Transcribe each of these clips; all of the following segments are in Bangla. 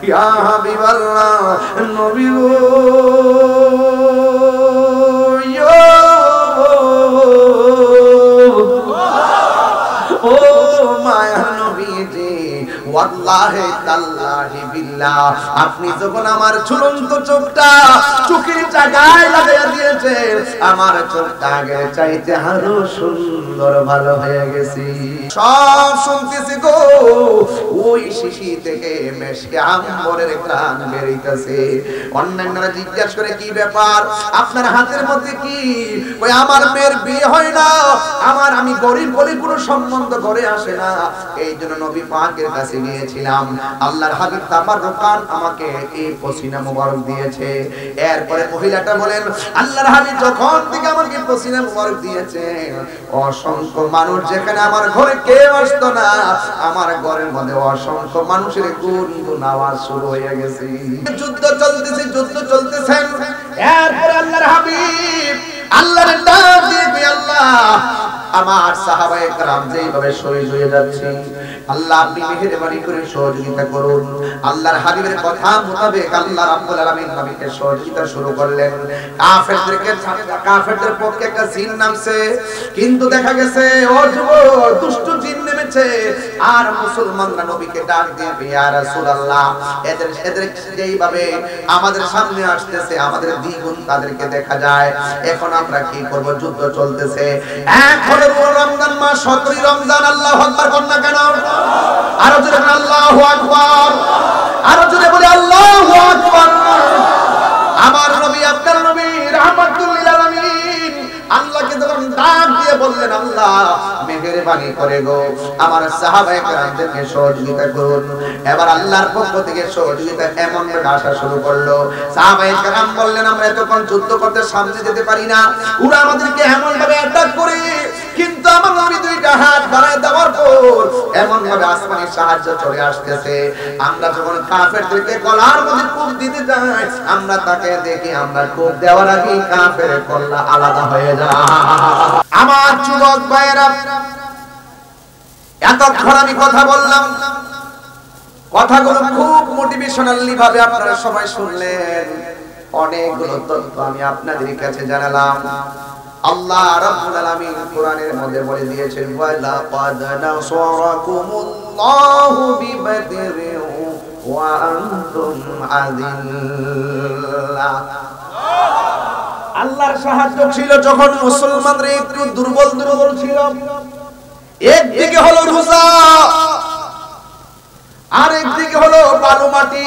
ইয়া হাবিবাল্লাহ নবী গো ও মায়া নবীজি ওয়াল্লাহি তাল্লাহি বিল্লাহ আপনি যখন আমার ঝুলন্ত চোখটা চোখের জায়গায় লাগাইয়া দিয়েছেন আমার চোখটা আগের চাইতে আরো সুন্দর ভালো হয়ে গেছে সব শুনতেছি গো ওই শিশি থেকে মেশকে আম্বরের ঘ্রাণ বেরিয়েছে অন্যান্যরা জিজ্ঞাসা করে কি ব্যাপার আপনার হাতের মধ্যে কি ওই আমার মেয়ের বিয়ে হয় না আমি গরিব বলে কোনো সম্বন্ধ করে আসে না এইজন্য নবী পাকের কাছে গিয়েছিলাম আল্লাহর হাবিব তাবাররুকান আমাকে এই পসিনা মোবারক দিয়েছে এরপরে মহিলাটা বলেন আল্লাহর হাবিব যখন থেকে আমাকে পসিনা মোবারক দিয়েছে অসংখ্য মানুষ যেখানে আমার ঘরে কেউ আসতো না আমার ঘরের মধ্যে অসংখ্য মানুষের গুনগুন আওয়াজ শুরু হয়ে গেছে যুদ্ধ চলতেছে এরপরে আল্লাহর হাবিব আল্লাহর ডাক দিয়ে আল্লাহ আমার সাহাবায়ে কেরাম যেভাবে শহীদ হয়ে যাচ্ছে আল্লাহ আপনি মেহেরবানি করে সহযোগিতা করুন আল্লাহর হাবিবের কথা মোতাবেক আল্লাহ রাব্বুল আলামিন নবীকে সহযোগিতা শুরু করলেন কাফেরদের পক্ষে একটা জিন নামছে কিন্তু দেখা গেছে অযুবক দুষ্ট জিন নেমেছে আর মুসলমানরা নবীকে ডাক দিয়ে ইয়া রাসূলুল্লাহ এদের যেইভাবে আমাদের সামনে আসতেছে আমাদের দ্বিগুণ তাদেরকে দেখা যায় এখন আমরা কি করব যুদ্ধ চলতেছে এখন রমজান মাস 17 রমজান আল্লাহু আকবার কোন না কেন আরো জোরে বলে আল্লাহু আকবার আরো জোরে বলে আল্লাহু আকবার আমার নবী আপনার নবী রাহমাতুল লিল আলামিন আল্লাহকে যখন ডাক দিয়ে বললেন আল্লাহ মেহেরবানি করে গো আমার সাহাবায়ে কেরামদেরকে সহযোগিতা করুন এবার আল্লাহর পক্ষ থেকে সহযোগিতা এমন ভাবে আসা শুরু করলো সাহাবায়ে কেরাম বললেন আমরা এতক্ষণ যুদ্ধ করতে সামনে যেতে পারি না ওরা আমাদেরকে এমন ভাবে অ্যাটাক করে কিন্তু আমার নবী দুইটা হাত বাড়ায় দেওয়ার পর এমন ভাবে আসমানি সাহায্য চলে আসতেছে আমরা যখন কাফেরদেরকে গলার মধ্যে কোপ দিতে যাই আমরা তাকে দেখি আমরা কোপ দেওয়ার আগে কাফের কল্লা আলাদা হয়ে যায় আমার যুবক ভাইয়েরা এতক্ষণ আমি কথা বললাম কথাগুলো খুব মোটিভেশনালি ভাবে আপনারা সবাই শুনলেন অনেকগুলো তথ্য আমি আপনাদের কাছে জানালাম আল্লাহ রাব্বুল আলামিন কোরআনের মধ্যে বলে দিয়েছেন ওয়ালা ক্বাদ নাসারাকুমুল্লাহু বিবাদরিন ওয়া আনতুম আযিল্লা আল্লাহর সাহায্য ছিল যখন মুসলমানরা একটু দুর্বল ছিল একদিকে হলো রোজা আর একদিকে হলো বালু মাটি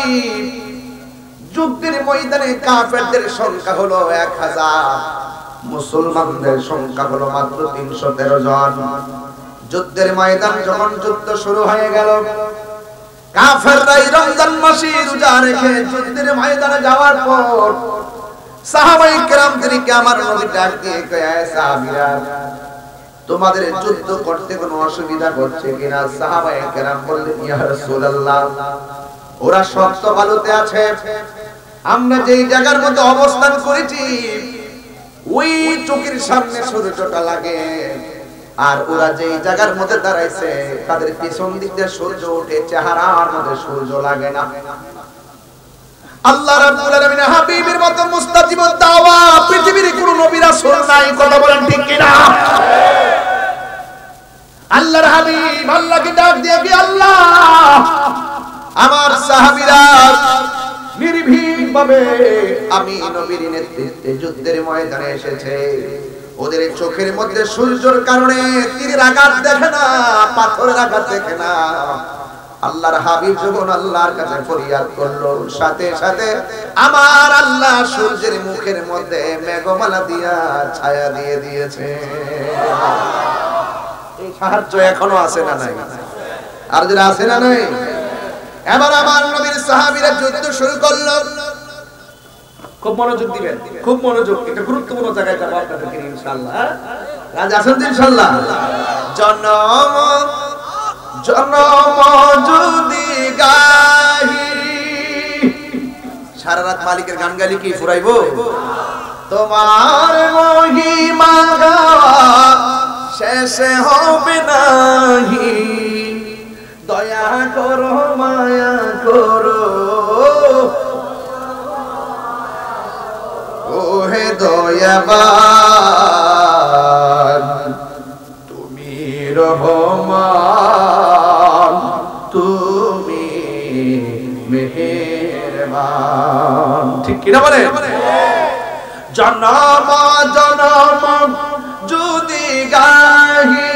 যুদ্ধের ময়দানে কাফেরদের সংখ্যা হলো 1000 মুসলমানদের সংখ্যা হলো মাত্র 313 জন যুদ্ধের ময়দান যখন যুদ্ধ শুরু হয়ে গেল কাফেররা রমজান মাসে রোজা রেখে যুদ্ধের ময়দানে যাওয়ার পর সাহাবায়ে কেরামদেরকে আমার নবী ডাক দিয়ে কয় সাহাবীরা তোমাদের যুদ্ধ করতে কোনো অসুবিধা হচ্ছে কিনা সাহাবায়ে কেরাম বললেন ইয়া রাসূলুল্লাহ ওরা শক্ত বালুতে আছে আমরা যেই জায়গার মধ্যে অবস্থান করেছি ওই চোখের সামনে সূর্যটা লাগে আর ওরা যেই জায়গার মধ্যে দাঁড়াইছে তাদের পিছন দিক দিয়ে সূর্য ওঠে চেহারার মধ্যে সূর্য লাগে না আল্লাহ রাব্বুল আলামিন হাবিবের মতো মুস্তাজিবুদ দাওয়া পৃথিবীর কোন নবী রাসূল নাই কথা বলেন ঠিক কি না আল্লাহর হাবিব আল্লাহকে ডাক দিয়ে কি আল্লাহ আমার সাহাবীরা নির্ভীকভাবে আমি নবীর নেতৃত্বে যুদ্ধের ময়দানে এসেছে ওদের চোখের মধ্যে সূর্যের কারণে তীরের আঘাত দেখে না পাথরের আঘাত দেখে না আল্লাহর হাবিব যখন আল্লাহর কাছে ফরিয়াদ করলো সাথে সাথে আমার আল্লাহ সূর্যের মুখের মধ্যে মেঘমালা দিয়া ছায়া দিয়ে দিয়েছে এই সাহায্য এখনো আছে না নাই আর যারা আছে না নাই এবার আমার নবীর সাহাবীরা যুদ্ধ শুরু করলো খুব মনোযোগ দিবেন খুব মনোযোগ এটা গুরুত্বপূর্ণ জায়গায় যাব আপনাদেরকে ইনশাআল্লাহ রাজ আছেন ইনশাআল্লাহ জনম যদি গাহি সারা রাত মালিকের গান গালি কি ফুরাইবো তোমার মহিমা শেষ হবে নাহি দয়া করো মায়া করো দয়াবান, তুমি রহমান, তুমি মেহেরবান। ঠিক কিনা বলে? জনম জনম যদি গাহি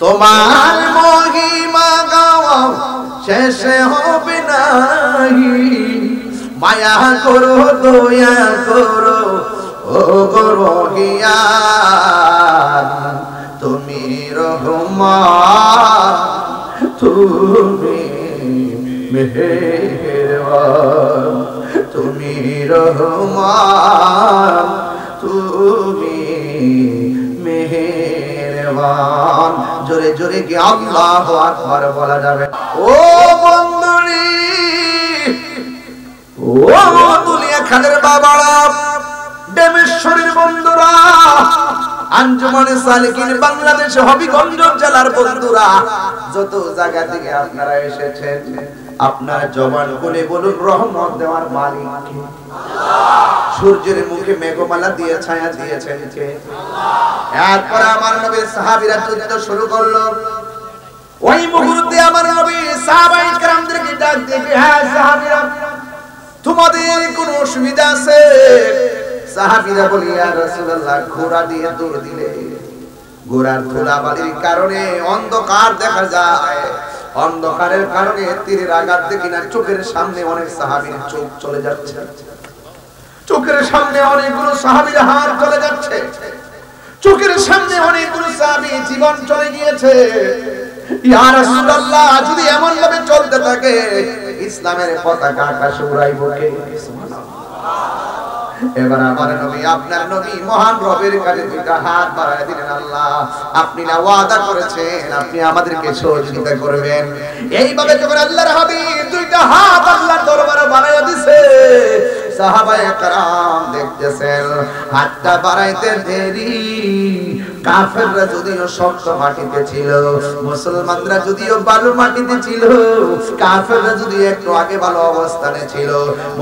তোমার মহিমা গাওয়া শেষ হবে নাহি। মায়া করো দয়া করো ও রহিয়ান, তুমি রহমান, তুমি মেহেরবান, তুমি রহমান, তুমি মেহেরবান। জোরে জোরে কি আল্লাহু আকবার বলা যাবে? ও বন্ধুরি, ও দুনিয়া খানের বাবারা, ডেমেশ্বরীর বন্ধুরা, আঞ্জুমানে সালেকিন বাংলাদেশ হবিগঞ্জ জেলার বন্ধুরা, যত জায়গা থেকে আপনারা এসেছেন, আপনার জবান খুলে বলুন রহমত দেওয়ার মালিক কে? সূর্যের মুখে মেঘমালা দিয়ে ছায়া দিয়েছেন কে? এরপর আমার নবীর সাহাবীরা যুদ্ধ শুরু করলো। ওই মুহূর্তে আমার নবী সাহাবায়ে কেরামদেরকে ডাক দিয়ে, হ্যাঁ সাহাবীরা, তোমাদের কোনো অসুবিধা আছে? সাহাবীরা বলে, ইয়া রাসূলুল্লাহ, ঘোড়া দিয়ে দৌড় দিলে ঘোড়ার ধুলাবালির কারণে অন্ধকার দেখা যায়, অন্ধকারের কারণে তীরের আঘাত দেখি না চোখের সামনে অনেক সাহাবীর চোখ চলে যাচ্ছে, চোখের সামনে অনেকগুলো সাহাবীর হাত চলে যাচ্ছে, চোখের সামনে অনেকগুলো সাহাবী জীবন চলে গিয়েছে। ইয়া রাসূলুল্লাহ, যদি এমন ভাবে চলতে থাকে ইসলামের পতাকা আকাশে উড়াইব কে? এবার আমার নবী, আপনার নবী মহান রবের কাছে দুইটা হাত বাড়ায় দিলেন, আল্লাহ আপনি না ওয়াদা করেছেন আপনি আমাদেরকে সহযোগিতা করবেন। এইভাবে যখন আল্লাহর হাবিব দুইটা হাত আল্লাহর দরবারে বাড়ায় দিয়েছে, সাহাবায়ে কেরাম দেখতেছেন হাতটা বাড়াইতে দেরি। কাফেররা যদিও শক্ত মাটিতে ছিল, মুসলমানরা যদিও বালু মাটিতে ছিল, কাফেররা যদিও একটু আগে ভালো অবস্থানে ছিল,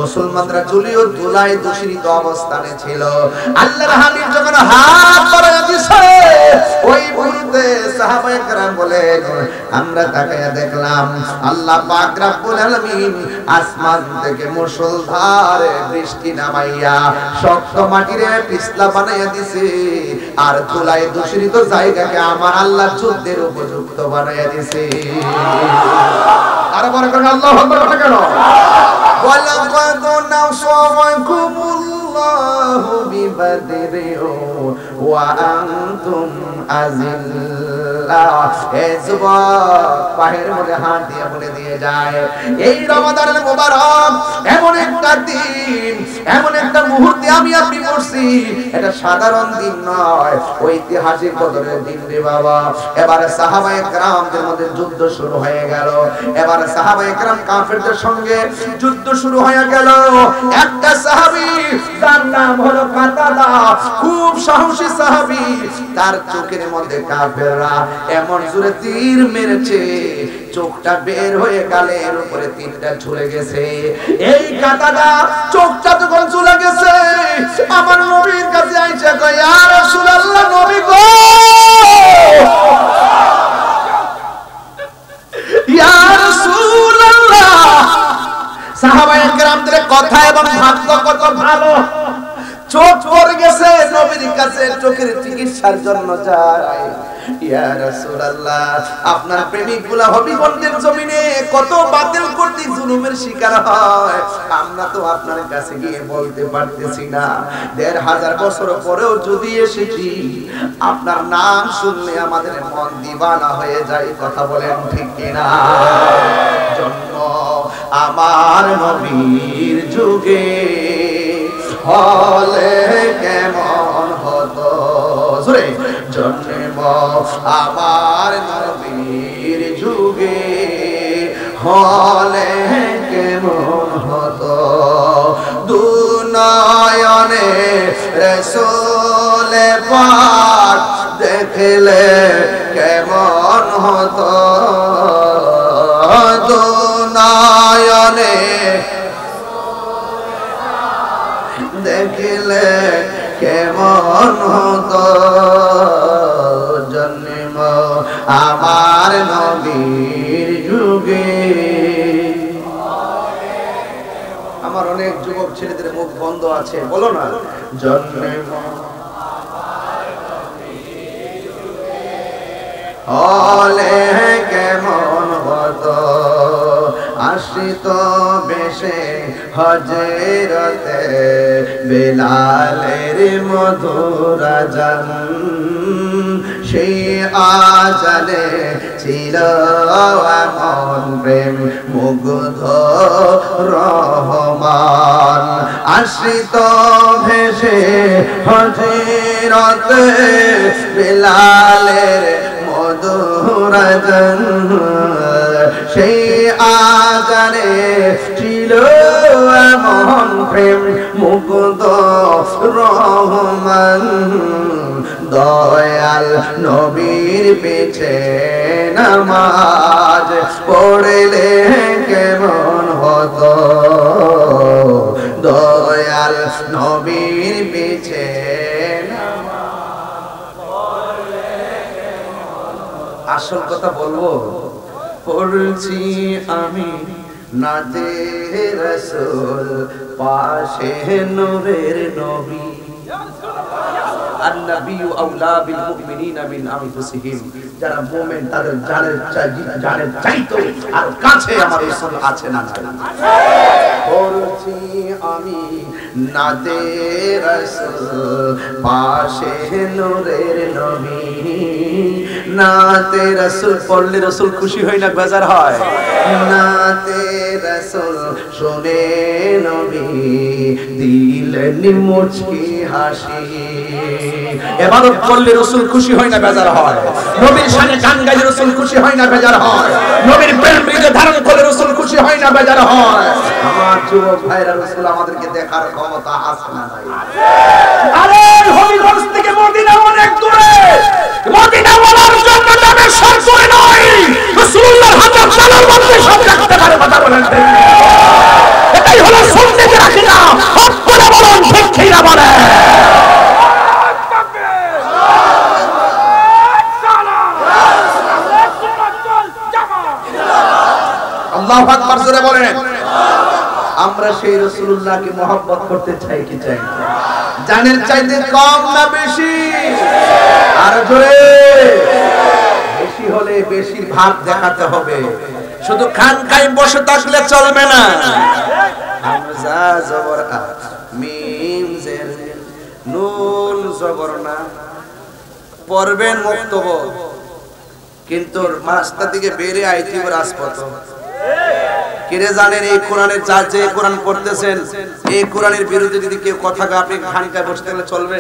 মুসলমানরা যদিও ধুলায় দূষিত অবস্থানে ছিল, আল্লাহর হাবিব যখন হাত বাড়ায় দিয়েছে, ওই মুহূর্তে সাহাবায়ে কেরাম বলেন, আমরা তাকায়া দেখলাম আল্লাহ পাক রব্বুল আলামিন আসমান থেকে মুষলধারে বৃষ্টি নামাইয়া শক্ত মাটিরে পিছলা বানাইয়া দিছে, আর ধুলায় দূষিত জায়গাকে আমার আল্লাহ যুদ্ধের উপযুক্ত বানাইয়া দিছে। আর বড় করে আল্লাহু আকবার কেন? ওয়ালাকাদ নাসারাকুমুল্লাহু বিবাদরিন ওয়া আনতুম আযিল্লা। এই যুবক পায়ের মধ্যে হাত দিয়ে বলে দিয়ে যায়, এই রমাদানের মুবারক এমন একটা দিন, এমন একটা মুহূর্তে আমি আপনি পড়ছি, এটা সাধারণ দিন নয়, ঐতিহাসিক বদরের দিন রে বাবা। এবারে সাহাবায়ে কেরামদের মধ্যে যুদ্ধ শুরু হয়ে গেল। এবারে সাহাবায়ে কেরাম কাফেরদের সঙ্গে যুদ্ধ শুরু হয়ে গেল। একটা সাহাবী তার নাম হলো কাতাদা, খুব সাহসী সাহাবী, তার চোখের মধ্যে কাফেররা এমন জোরে তীর মেরেছে, চোখটা বের হয়ে গালের উপরে তীরটা ঝুলে গেছে। এই কাতাদা চোখটা যখন ঝুলে গেছে, আমার নবীর কাছে আইসা কয়, ইয়া রাসূলুল্লাহ, নবী গো, ইয়া রাসূলুল্লাহ। সাহাবায়ে কেরামদের কথা এবং ভাগ্য কত ভালো, চোখ পড়ে গেছে, নবীর কাছে চোখের চিকিৎসার জন্য যায়। ইয়া রাসূলুল্লাহ, আপনার প্রেমিকগুলা হবিগঞ্জের জমিনে কত বাতিল করতে জুলুমের শিকার হয়, আমরা তো আপনার কাছে গিয়ে বলতে পারতেছি না। ১৫০০ বছর পরেও যদি এসেছি, আপনার নাম শুনলে আমাদের মন দিবানা হয়ে যায়। কথা বলেন ঠিক কিনা? জন্ম আমার নবীর যুগে হলে কেমন হতো, জোরে, জন্ম আমার নবীর যুগে হলে কেমন হতো, দুনয়নে রাসূল পাক দেখলে কেমন হতো, দুনয়নে দেখলে কেমন হতো জন্ম আমার নবীর যুগে। আমার অনেক যুবক ছেলেদের মুখ বন্ধ আছে, বলো না জন্ম হলে কেমন হতো আশ্রিত বেশে হজরতে বেলালের মধুর আজান, সেই আজানে ছিল এমন প্রেম মুগ্ধ রহমান। আশ্রিত ভেসে হজরতে বেলালের মধুর আজান, সেই আজানে ছিল এমন প্রেম মুগ্ধ রহমান। দয়াল নবীর পিছে নামাজ পড়লে কেমন হতো, দয়াল নবীর পিছে আসল কথা বলবো, পড়ছি আমি নাতে রাসূল পাশে নূরের নবী। আন-নাবিয়্যু আওলা বিল মুমিনিনা মিন আনফুসিহিম, যারা মুমিন তাদের জানের চাইতো আর কাছে আমার রাসূল আছে না নাই। পড়ছি আমি নাতে রাসূল পাশে নূরের নবী। নাতে রাসূল পড়লে রাসূল খুশি হয় না বেজার হয়? নাতে রাসূল শুনে নবী দিলেন মুচকি হাসি। ইবাদত করলে রাসূল খুশি হয় না বেজার হয়? নবীর শানে গান গাইলে রাসূল খুশি হয় না বেজার হয়? নবীর প্রেম হৃদয়ে ধারণ করলে রাসূল খুশি হয় না বেজার হয়? আমার যুবক ভাইরা রাসূল আমাদেরকে দেখার ক্ষমতা আছে না নাই? আরে হবিগঞ্জ থেকে মদিনা অনেক দূরে, মদিনা বলার জন্য নামের সর করে নয়, রাসূলুল্লাহর হাজার তালার মধ্যে সব রাখতে পারে। কথা বলেন ঠিক? এটাই হলো সুন্নতের আকীদা। হক করে বলুন, ঠিক কি না বলেন? আল্লাহু আকবার জোরে বলেন। আমরা সেই রাসূলুল্লাহকে মহব্বত করতে চাই কি চাই? জানের চাইতে কম না বেশি? আর জোরে বেশি হলে বেশির ভাব দেখাতে হবে, শুধু খানকায় বসে থাকলে চলবে না। হামজা জবর আ, মিম জের, নুন জবর না, পড়বেন মুক্তব, কিন্তু রাস্তা থেকে বেরে আইতি রাজপথ। কিরে জানেন এই কোরআনের যা যে কোরআন পড়তেছেন, এই কোরআনের বিরুদ্ধে যদি কেউ কথা কয় আপনি খানকায় বসে থাকলে চলবে?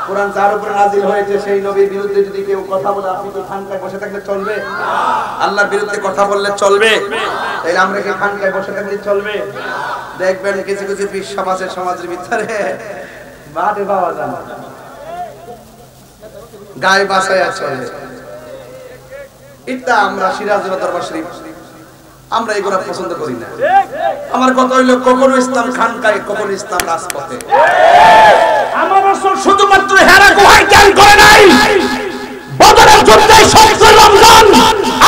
কোরআন যার উপরে নাযিল হয়েছে সেই নবীর বিরুদ্ধে যদি কেউ কথা বলে আপনি কি খানকায় বসে থাকলে চলবে? আল্লাহর বিরুদ্ধে কথা বললে চলবে? তাইলে আমরা কি খানকায় বসে থাকলে চলবে? দেখবেন কিছু কিছু পীর সমাজের সমাজের ভিতরে বাদে পাওয়া যায় না, গায়ে বাসায় চলে। এটা আমরা সিরাজুল দরবার শরীফ আমরা এগুলো পছন্দ করি না। আমার কথা হইল কখনো ইসলাম খানকায়, কখনো ইসলাম রাজপথে। আমার রাসূল শুধুমাত্র হেরা গুহায় জ্ঞান করে নাই, বদরের যুদ্ধে 17 রমজান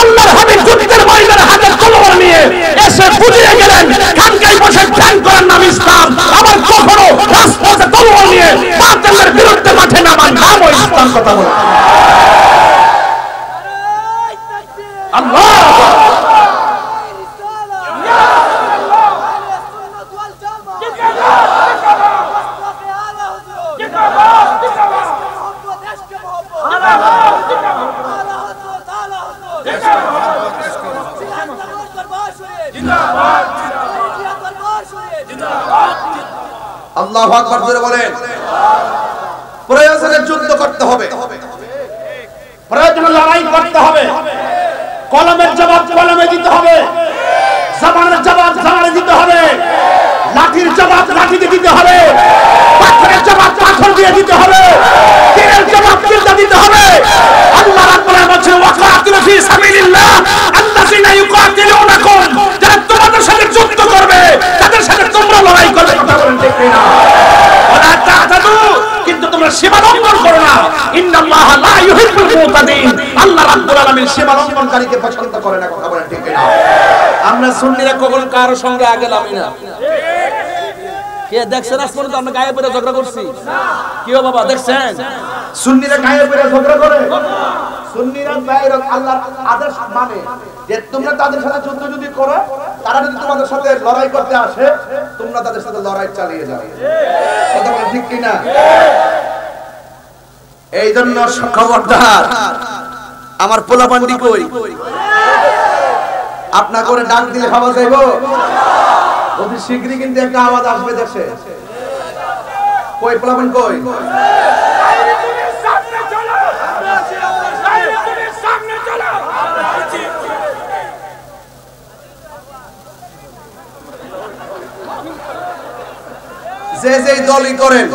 আল্লাহর হাবিব যুদ্ধের ময়দানে হাতে তলোয়ার নিয়ে এসে বুঝিয়ে গেলেন খানকায় বসে জ্ঞান করার নাম ইসলাম। আবার কখনো রাজপথে তলোয়ার নিয়ে বাতিলের বিরুদ্ধে মাঠে নামার নামও ইসলাম। কথা বলে আল্লাহ আল্লাহু আকবার জোরে বলেন। প্রয়োজনে যুদ্ধ করতে হবে, প্রয়োজনে লড়াই করতে হবে, কলমের জবাব কলমে দিতে হবে, জবানের জবাব জবানে দিতে হবে, লাঠির জবাব লাঠিতে দিতে হবে, পাথরের জবাব পাথর দিয়ে দিতে হবে, তীরের জবাব তীর দিয়ে দিতে হবে। আল্লাহ রাব্বুল আলামিন বলেন ওয়াকাতিলু ফি সাবিলিল্লাহ আল্লাযিনা ইউকাতিলুনাকুম, যারা তোমাদের সাথে যুদ্ধ করবে তাদের সাথে তোমরা লড়াই করবে। কথা বলেন ঠিক না? ওয়ালা তা'তাদু ইন্নাল্লাহা লা ইউহিব্বুল মুতাদিন, আল্লাহ রাব্বুল আলামিন সীমা লঙ্ঘনকারীকে পছন্দ করে না। কথা বলেন ঠিক কিনা? আমরা সুন্নিরা কখনো কারো সঙ্গে আগে লামি না। কে দেখছেন আজ পর্যন্ত আমরা গায়ে পড়ে ঝগড়া করছি? কি ও বাবা দেখছেন? সুন্নিরা গায়ে পড়ে ঝগড়া করে? সুন্নিরা বাইরে আল্লাহর আদেশ মানে যে তোমরা তাদের সাথে যুদ্ধ যদি করো, তারা যদি তোমাদের সাথে লড়াই করতে আসে, তোমরা তাদের সাথে লড়াই চালিয়ে যাও। কথা বলেন ঠিক কিনা? এই জন্য খবরদার, আমার পোলাপান্ডি কই? আপনা করে ডাক দিলে খাওয়া যাইব? অতি শীঘ্রই কিন্তু একটা আওয়াজ আসবে দেশে। কই পোলাপান কই? যে যে দলই করেন,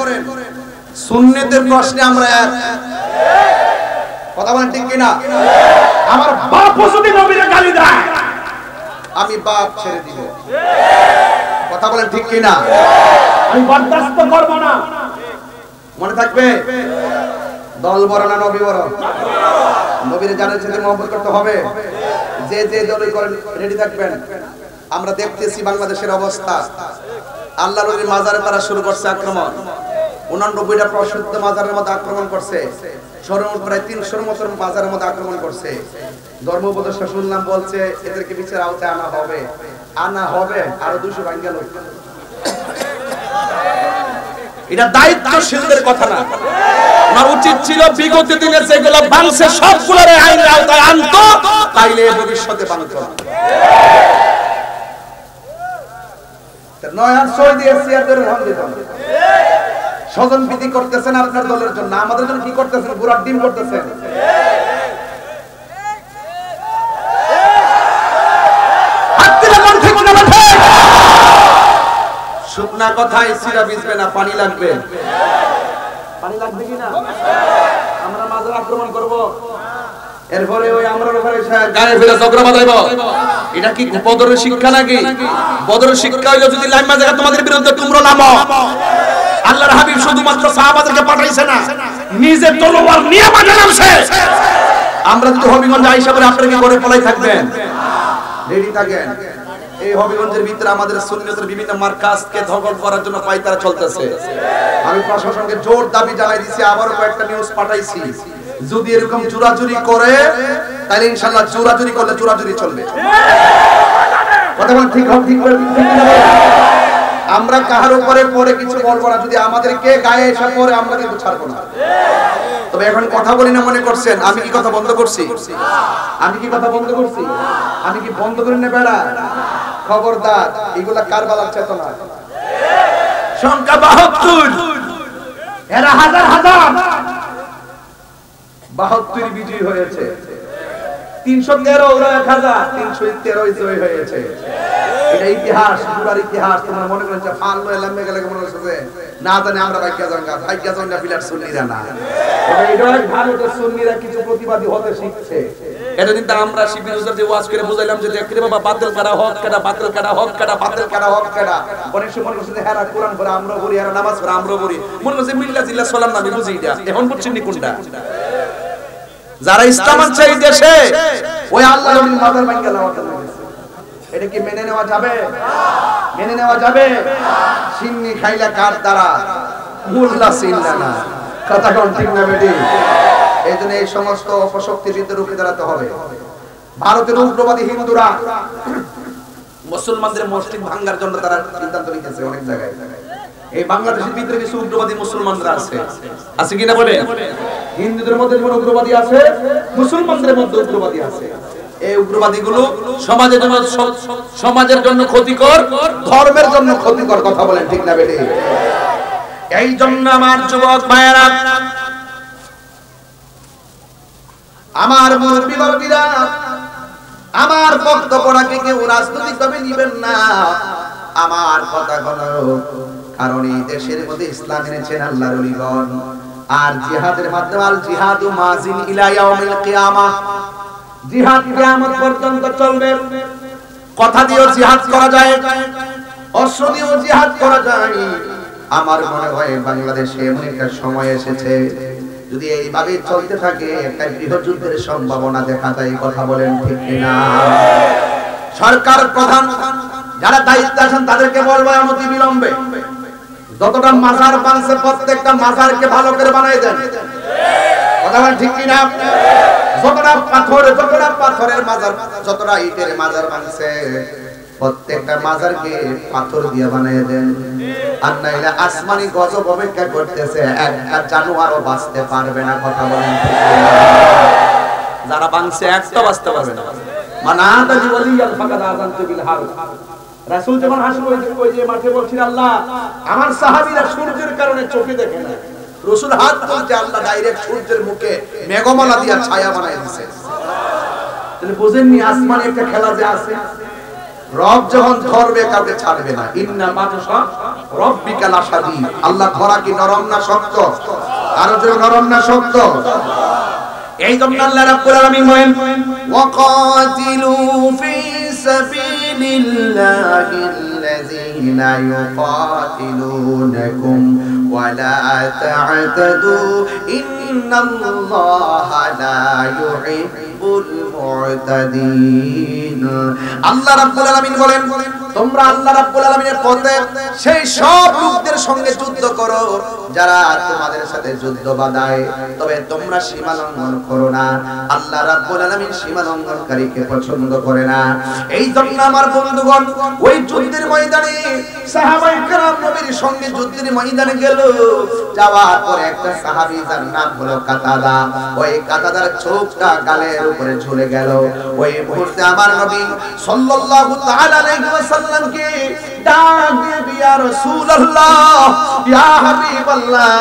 সুন্নতের প্রশ্নে আমরা এক। কথা বলেন ঠিক কিনা? আমার বাপ যদি নবীর গালি দেয়, আমি বাপ ছেড়ে দিব। কথা বলেন ঠিক কিনা? আমি বরদাস্ত করব না। মনে থাকবে, দল বড় না নবী বড়? নবীর জানের সাথে মহব্বত করতে হবে। যে যে দলই করেন রেডি থাকবেন। আমরা দেখতেছি বাংলাদেশের অবস্থা। আল্লাহর নবীর মাজারে তারা শুরু করছে আক্রমণ। 89টা প্রসিদ্ধ মাজারের মধ্যে আক্রমণ করছে। সর্বমোট প্রায় 300 মতো মাজারের মধ্যে আক্রমণ করছে। ধর্ম উপদেষ্টা শুনলাম বলছে এদেরকে বিচার আওতায় আনা হবে আরো 200 ভাঙ্গা লোক। এটা দায়িত্বশীলদের কথা না। আমার উচিত ছিল বিগত দিনে যেগুলো ভাঙছে সবগুলোর আইনের আওতায় আনতো, তাইলে ভবিষ্যতে বাংতো না। নয়ার সই দিয়ে সিয়াদের রহম দিত। স্বজন প্রীতি করতেছেন আপনার দলের জন্য, আমাদের জন্য কি করতেছেন? বুড়ার ডিম করতেছেন। শুকনা কথায় সিরা ভিজবে না, পানি লাগবে। পানি লাগবে কিনা? আমরা মাঝে আক্রমণ করব, এরপরে ওই আমরা গায়ে ফেলে ঝগড়া বাঁধাইব। এটা কি বদরের শিক্ষা নাকি? বদরের শিক্ষা হইলো যদি লাইমা জায়গা তোমাদের বিরুদ্ধে তোমরা নামো। আল্লাহর হাবিব শুধুমাত্র সাহাবাদেরকে পাঠাইছে না, নিজে তলোয়ার নিয়ে মাঠে নামছে। আমরা যদি হবিগঞ্জ আইসা করে আপনারা কি করে পলাই থাকবেন? রেডি থাকেন। এই হবিগঞ্জের ভিতরে আমাদের সুন্নতের বিভিন্ন মার্কাজকে দখল করার জন্য পায়তারা চলতেছে। আমি প্রশাসনকে জোর দাবি জানাই দিছি, আবারও কয়েকটা নিউজ পাঠাইছি। যদি এরকম চুরাচুরি করে তাহলে ইনশাআল্লাহ চুরাচুরি করলে চুরাচুরি চলবে। কথা বল ঠিক হবে? ঠিক বলবেন? আমরা কাহার উপরে পরে কিছু বলবো না। যদি আমাদেরকে গায়ে এসে পরে আমরা কিন্তু ছাড়বো না। তবে এখন কথা বলি না মনে করছেন আমি কি কথা বন্ধ করছি? আমি কি কথা বন্ধ করছি? আমি কি বন্ধ করি না? বেড়া খবরদার, এগুলা কারবালার চেতনা। সংখ্যা 72, এরা হাজার হাজার 72 বিজয়ী হয়েছে। 313 ওরা 1000, 313 জয় হয়েছে। এটা ইতিহাস, পুরার ইতিহাস। তোমরা মনে করেন যে ফাললো এলামে গেলে মনে হচ্ছে না জানি আমরা ভাগ্য জঙ্গা পিলার সুন্নিরা না। তবে এটা ভারতের সুন্নিরা কিছু প্রতিবাদী হতে শিখছে। এটা কিন্তু আমরা শিবির হুজুর যে ওয়াজ করে বুঝাইলাম যে দেখরে বাবা বাতিল করা হক কাটা, বাতিল করা হক কাটা, বাতিল করা হক কাটা। অনেক সময় মনে করছে যে হেরা কোরআন পড়ে আমরা পড়ি, হেরা নামাজ পড়ে আমরা পড়ি। মনে করছে মিল্লা জিল্লা সালাম নামি বুঝি এটা। এখন বুঝছেন নি কোনটা? যারা ইসলাম আনছে এই দেশে ওই আল্লাহর নবীর মাজার ভাঙা লাওয়াতে লাগছে। এটা কি মেনে নেওয়া যাবে? মেনে নেওয়া যাবে? সিন্নি খাইলা কার দ্বারা মুল্লা সিন্না না। কথা কোন ঠিক না বেটি? এইজন্য এই সমস্ত অপশক্তির বিরুদ্ধে রুখে দাঁড়াতে হবে। ভারতের উগ্রবাদী হিন্দুরা মুসলমানদের মসজিদ ভাঙার জন্য তারা সিদ্ধান্ত নিতেছে অনেক জায়গায়। এই বাংলাদেশের ভিতরে কিছু উগ্রবাদী মুসলমানরা আছে, আছে কিনা বলে? হিন্দুদের মধ্যে যেমন উগ্রবাদী আছে, মুসলমানদের মধ্যে উগ্রবাদী আছে। এই উগ্রবাদীগুলো সমাজের জন্য ক্ষতিকর, ধর্মের জন্য ক্ষতিকর। কথা বলেন ঠিক না বেটি? এই জন্য আমার যুবক ভাইয়েরা, আমার মুরব্বি বাবারা, আমার বক্তব্যটাকে কেউ রাজনৈতিকভাবে নিবেন না। আমার কথা হলো, কারণ এই দেশের মধ্যে ইসলাম এনেছেন আল্লাহর ওলিগণ। আর জিহাদের মাধ্যমে আল জিহাদু মাজিন ইলা ইয়াউমিল কিয়ামাহ, জিহাদ কিয়ামত পর্যন্ত চলবে। কথা দিয়েও জিহাদ করা যায়, অস্ত্র দিয়েও জিহাদ করা যায়। আমার মনে হয় বাংলাদেশে এমন একটা সময় এসেছে যদি এইভাবে চলতে থাকে একটা গৃহযুদ্ধের সম্ভাবনা দেখা যায়। কথা বলেন ঠিক কিনা? সরকার প্রধান যারা দায়িত্বে আছেন তাদেরকে বলবো অনতি বিলম্বে যতটা মাজার বানছে প্রত্যেকটা মাজারকে ভালো করে বানিয়ে দেন। কথা বলেন ঠিক কিনা? যতটা পাথরের মাজার, যতটা ইটের মাজার বানছে প্রত্যেকটা মাজারকে পাথর দিয়ে বানিয়ে দেন। আর নাইলে আসমানি গজব অপেক্ষা করতেছে, একটা জানোয়ারও বাঁচতে পারবে না। কথা বলেন ঠিক কিনা? যারা বানছে একটা বাঁচতে পারবে না। মানাতা জিওয়ালিয়াল ফাকাদ আযানতু বিল হারব। রাসূল যখন হাসবেন ওই যে মাঠে বলছেন আল্লাহ আমার সাহাবীরা সূর্যের কারণে চোখে দেখে না, রাসূল হাত তুলতে আল্লাহ ডাইরেক্ট সূর্যের মুখে মেঘমালা দিয়া ছায়া বানায় দিয়েছে। তাহলে বুঝেননি আসমানে একটা খেলা যে আছে, রব যখন ধরবে কাউকে ছাড়বে না। ইন্না বাতশা রাব্বিকা লাশাদীদ। আল্লাহ ধরা কি নরম না শক্ত? আর যে নরম না শক্ত? এই জন্য আল্লাহ রাব্বুল আলামিন বলেন ওয়াকাতিলু ফি সাবিলিল্লাহিল্লাযীনা ইউকাতিলুনাকুম ওয়া লা তা'তাদু ইন্নাল্লাহা লা ইউহিব্বুল মু'তাদিন। আল্লাহ রাব্বুল আলামিন বলেন তোমরা আল্লাহ রাব্বুল আলামিনের পথে সেই সব লোকদের সঙ্গে যুদ্ধ করো যারা তোমাদের সাথে যুদ্ধ বাঁধায়, তবে তোমরা সীমা লঙ্ঘন করো না। আল্লাহ রাব্বুল আলামিন সীমা লঙ্ঘনকারীকে পছন্দ করে না। এই জন্য আমার বন্ধুগণ ওই যুদ্ধের ময়দানে সাহাবায়ে কেরাম নবীর সঙ্গে যুদ্ধের ময়দানে গেল। যাওয়ার পরে একটা সাহাবী যার নাম হলো কাতাদা, ওই কাতাদার চোখটা গালের উপরে ঝুলে গেল। ওই মুহূর্তে আমার নবী সাল্লাল্লাহু তাআলা আলাইহি ওয়াসাল্লামকে ডাক দিয়ে ইয়া রাসূলুল্লাহ ইয়া হাবিবাল্লাহ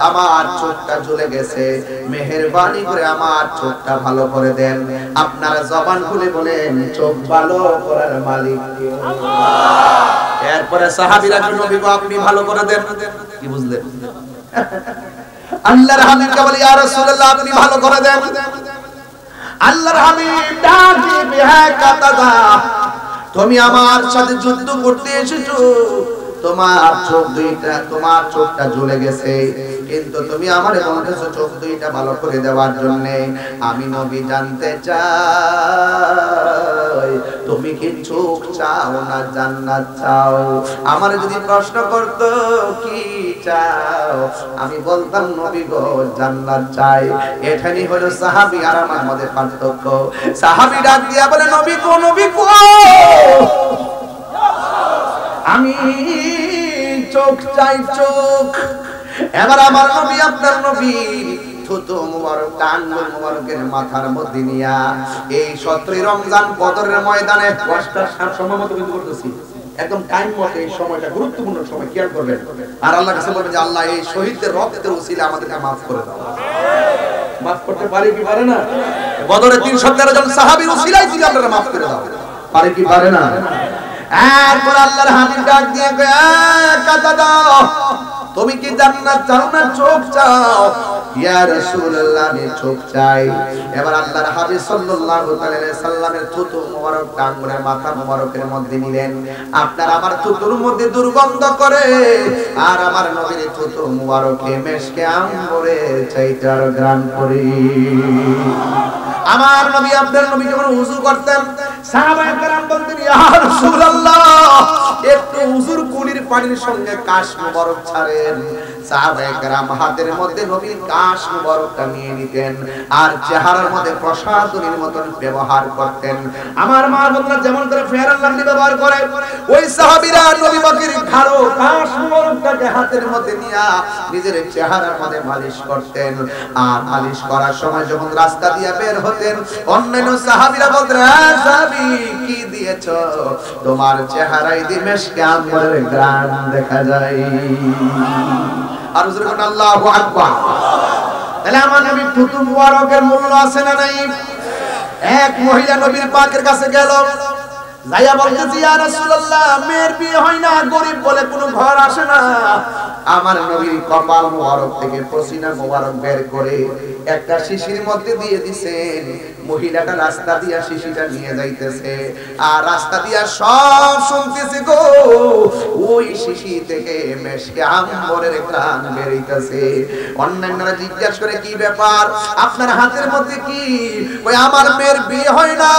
আমার চোখটা ঝুলে গেছে, মেহেরবানি করে আমার চোখটা ভালো করে দেন। আপনারা জবান খুলে বলেন চোখ ভালো করার মালিক কে? আল্লাহ। এরপরে সাহাবীরা নবী গো আপনি ভালো করে দেন। কি বুঝলেন? আল্লাহর হাবিবকে বলে ইয়া রাসূলুল্লাহ আপনি ভালো করে দেন। আল্লাহর হাবিব ডাক দিয়ে হে কাতাদা তুমি আমার সাথে যুদ্ধ করতে এসেছো, তোমার চোখটা জ্বলে গেছে, কিন্তু তুমি আমারে বলতেছো চোখ দুইটা ভালো করে দেওয়ার জন্য। আমি নবী জানতে চাই তুমি কি চোখ চাও না জান্নাত চাও? আমার যদি প্রশ্ন করতো কি চাও, আমি বলতাম নবী গো জান্নাত চাই। এখানেই হলো সাহাবী আর আমার মধ্যে পার্থক্য। সাহাবী ডাক দিয়া বলে নবী গো আমি চোখ চাই চোখ। এবার আমার নবী আপনার নবী থুতু মুবারক আঙ্গুল মুবারকের মাথার মধ্যে নিয়া এই 17 রমজান বদরের ময়দানে 10টার সময় মতো কিন্তু করতেছি একদম টাইম মতো। এই সময়টা গুরুত্বপূর্ণ সময়, খেয়াল করবেন। আর আল্লাহর কাছে বলবেন যে আল্লাহ এই শহীদদের রক্তের ওসিলা আমাদেরকে maaf করে দাও। maaf করতে পারে কি পারে না? বদরে 313 জন সাহাবীর ওসিলায় তিনি আপনারা maaf করে দাও। পারে কি পারে না? এরপর আল্লাহর হাবিব ডাক দিয়ে কয় কাতাদা তুমি কি জান্নাত চাও না চোখ চাও? ইয়া রাসূলুল্লাহ আমি চোখ চাই। এবার আল্লাহর হাবিব সাল্লাল্লাহু আলাইহি সাল্লামের থুতু মোবারক আঙ্গুলের মাথা মোবারকের মধ্যে নিলেন। আপনার আমার থুতুর মধ্যে দুর্গন্ধ করে, আর আমার নবীর থুতু মোবারকে মেশকে আম্বরে চাইতে আর গ্রাম করে। আমার নবী আপনার নবী যখন ওযু করতেন সাহাবায়ে কেরাম বলতেন ইয়া রাসূলুল্লাহ একটু ওযুর কুলির পানির সঙ্গে কাশ মোবারক ছাড়েন। সাহাবায়ে কেরাম হাতের মধ্যে নবীর কাশ মোবারকটা নিয়ে নিতেন আর চেহারার মধ্যে প্রসাদনীর মতন ব্যবহার করতেন। আমার মা বোনরা যেমন করে ফেয়ার আল্লাহ ব্যবহার করে, ওই সাহাবীরা নবী পাকের ঘাড়ো কাশ মোবারকটাকে হাতের মধ্যে নিয়ে নিজের চেহারার মধ্যে মালিশ করতেন। আর মালিশ করার সময় যখন রাস্তা দিয়ে বের হতেন অন্যান্য সাহাবীরা বলতেন সাহাবী কি দিয়েছো? তোমার চেহারায় দিমেশকে আম্বরের গ্রান দেখা যায়। আর হুজুর বলেন আল্লাহু আকবার। তাহলে আমার নবীর থুতু মুবারকের মূল্য আছে না নাই? এক মহিলা নবীর পাকের কাছে গেল, যাইয়া বলতেছে ইয়া রাসূলুল্লাহ মেয়ের বিয়ে হয় না, গরিব বলে কোনো ঘর আসে না। আমার নবীর কপাল মোবারক থেকে পসিনা মোবারক বের করে একটা শিশির মধ্যে দিয়ে দিবেন। মহিলাটা রাস্তা দিয়া শিশিটা নিয়ে যাইতেছে আর রাস্তা দিয়া সব শুনতেছে গো ওই শিশি থেকে মেশকে আম্বরের ঘ্রাণ বেরিয়েছে। অন্যান্যরা জিজ্ঞাসা করে কি ব্যাপার, আপনার হাতের মধ্যে কি? ওই আমার মেয়ের বিয়ে হয় না,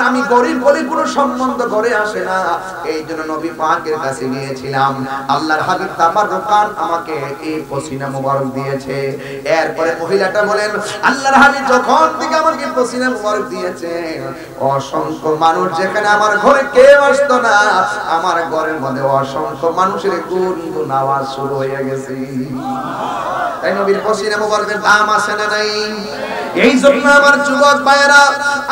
আমি গরিব বলে কোনো সম্বন্ধ করে আসে না, এই জন্য নবী পাকের কাছে গিয়েছিলাম। আল্লাহর হাবিব তাবাররুকান আমাকে এই পসিনা মুবারক দিয়েছে। এরপরে মহিলাটা বলেন, আল্লাহর হাবিব যখন থেকে আমাকে পসিনা মুবারক দিয়েছে, অসংখ্য মানুষ, যেখানে আমার ঘরে কেউ আসতো না, আমার ঘরের মধ্যে অসংখ্য মানুষের গুনগুন আওয়াজ শুরু হয়ে গেছে। তাই নবীর পসিনা মুবারকের দাম আছে না নাই? এই জন্য আমার যুবক ভাইরা,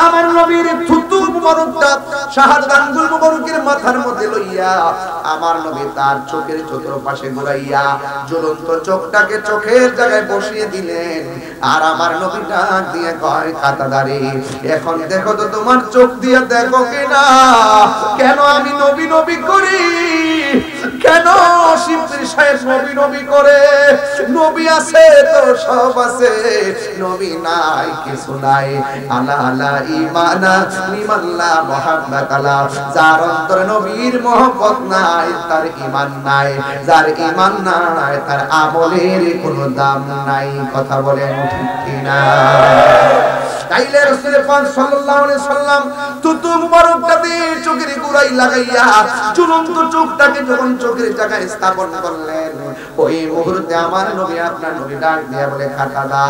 আমার নবীর থুতু মুবারকটা শাহাদাত আঙ্গুল মুবারকের মাথার মধ্যে লইয়া আমার নবী তার চোখের চতুর্পাশে ঘুরাইয়া জ্বলন্ত চোখটাকে চোখের জায়গায় বসিয়ে দিলেন। আর আমার নবী ডাক দিয়ে কয়, খাতাদারি, এখন দেখো তো তোমার চোখ দিয়ে দেখো কিনা, কেন আমি নবী নবী করি, কেন শিবপুর সাহেব নবী নবী করে? নবী আছে তো সব আছে, নবী নাই কিছু নাই। আলা আলা ঈমানা লিমাল্লা মুহাব্বাত আলা, যার অন্তরে নবীর মহব্বত নাই তার ঈমান নাই, যার ঈমান নাই তার আমলের কোনো দাম নাই। কথা বলেন ঠিক কিনা? তাইলে রাসূল পাক সাল্লাল্লাহু আলাইহি সাল্লাম থুতু মুবারকটা দিয়ে চোখের গোড়ায় লাগাইয়া ঝুলন্ত চোখটাকে যখন চোখের জায়গায় স্থাপন করলেন, ওই মুহূর্তে আমার নবী, আপনার নবী ডাক দিয়ে বলে, খাতাদা,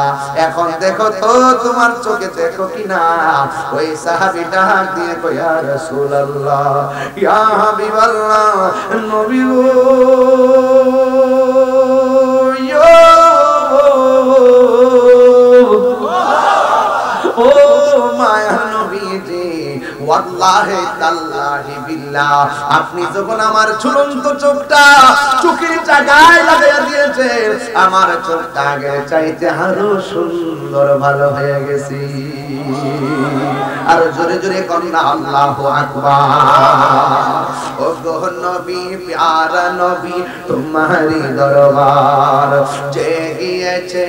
এখন দেখো তো তোমার চোখে দেখো কিনা? ওই সাহাবী ডাক দিয়ে কয়, ইয়া রাসূলুল্লাহ, ইয়া হাবিবাল্লাহ, নবী গো, ও মায়া নবীজি, ওয়াল্লাহি তাল্লাহি বিল্লাহ, আপনি যখন আমার ঝুলন্ত চোখটা চোখের জায়গায় লাগাইয়া দিয়েছেন, আমার চোখটা আগের চাইতে আরো সুন্দর ভালো হয়ে গেছে। আর জোরে জোরে কন্যা আল্লাহু আকবার। ও গো নবী, প্যারা নবী, তোমারি দরবার যে গিয়েছে